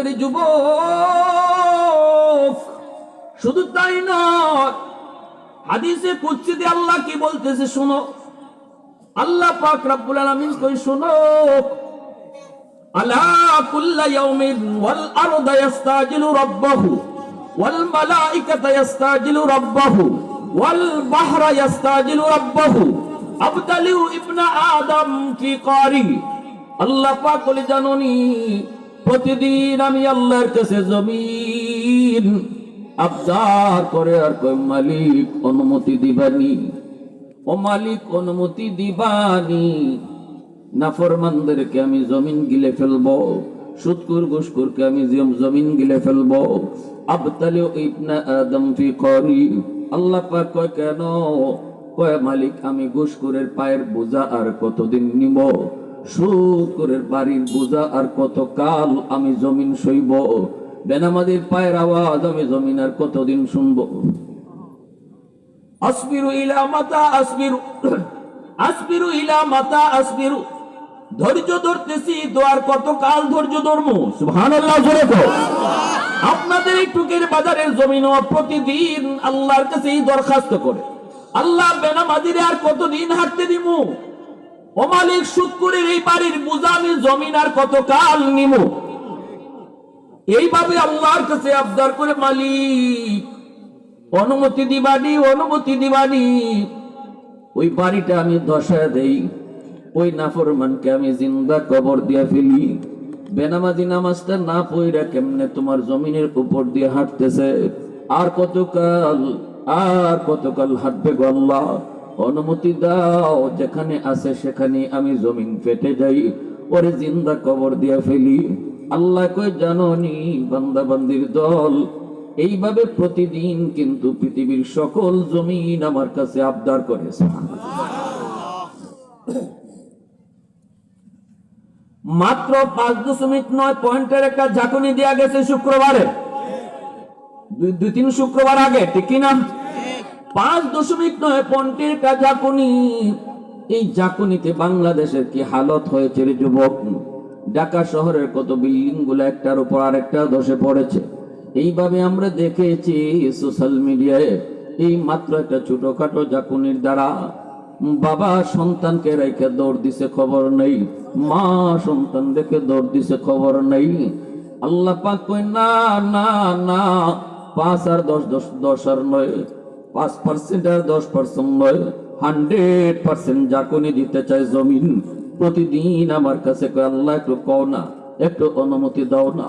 আমাদের যুবক। শুধু তাই নয়, হাদিসে কুদসিতে আল্লাহ কি বলতেছে শুনো। আল্লাহ পাক রব্বুল আলামিন কই শুনো, আলা কুল্লা ইয়াউমিন ওয়াল আরদু ইস্তাজিলু রাব্বাহু ওয়াল মালাইকাতু ইস্তাজিলু রাব্বাহু ওয়াল বাহরা ইস্তাজিলু রাব্বাহু আবতালিউ ইবনা আদম ফি কারি। আল্লাহ পাক বলে জানোনি, প্রতিদিন আমি আল্লাহর কাছে জমিন আবদার করে আর কই মালিক অনুমতি দিবানি, ও মালিক অনুমতি দিবানি নাফরমানদেরকে আমি জমিন গিলে ফেলবো, সুদকুর ঘুষখোরকে আমি জমিন গিলে ফেলবো। আবতালিউ ইবনা আদম ফি কারি। আল্লাহ পাক কয় কেন? কয় মালিক আমি ঘুষখোরের পায়ের বোঝা আর কতদিন নিব, সুদখোরের বাড়ির বোঝা আর কত কাল আমি জমিন সইব, বেনামাজির পায়ের আওয়াজ আমি জমিন আর কতদিন শুনবো। আসবিরু ইলা মাতা আসবিরু, আসবিরু ইলা মাতা আসবিরু। ধৈর্য ধরতেছি দোয়ার কত কাল ধৈর্য ধরবো? সুবহানাল্লাহ জোরে কও। আপনাদের এই টুকের বাজারের জমিনও প্রতিদিন আল্লাহর কাছে এই দরখাস্ত করে, আল্লাহ বেনামাজিরে আর কতদিন হাঁটতে দিমু, ও মালিক সুদখোরের এই বাড়ির বোঝা আমি জমিন আর কত কাল নিমু। এইভাবে আল্লাহর কাছে আবদার করে মালিক অনুমতি দিবানি, অনুমতি দিবানি। ওই বাড়িটা আমি ধসায় দেই, ওই নাফরমানকে আমি জিন্দা কবর দিয়ে ফেলি। বেনামাজি নামাজটা না পড়া কেমনে তোমার জমিনের উপর দিয়ে হাঁটতেছে, আর কতকাল, আর কতকাল হাঁটবে গো আল্লাহ? অনুমতি দাও, যেখানে আছে সেখানে আমি জমিন ফেটে যাই, ওরে জিন্দা কবর দিয়ে ফেলি। আল্লাহ কই জানোনি বান্দা বান্দির দল এইভাবে প্রতিদিন কিন্তু পৃথিবীর সকল জমিন আমার কাছে আবদার করেছে। মাত্র 5.9 পয়েন্টের একটা ঝাঁকুনি দেয়া গেছে শুক্রবারে, 2-3 শুক্রবার আগে, ঠিক কিনা? 5.9 পয়েন্টের একটা ঝাঁকুনি। এই ঝাঁকুনিতে বাংলাদেশের কি হালত হয়েছে রে যুবক। ঢাকা শহরের কত বিল্ডিং গুলো একটার উপর আরেকটা ধসে পড়েছে। এইভাবে আমরা দেখেছি সোশ্যাল মিডিয়ায়। এই মাত্র একটা ছোটখাটো ঝাঁকুনির দ্বারা বাবা সন্তানকে রেখে দৌড় দিছে, খবর নেই, মা সন্তান রেখে দৌড় দিছে, খবর নেই। আল্লাহ পাক কই না না না, 5 আর 10 আর নয়, 5% আর 10% নয়, 100% ঝাঁকুনি দিতে চায় জমিন প্রতিদিন আমার কাছে। কয় আল্লাহ একটু কও না, একটু অনুমতি দাও না।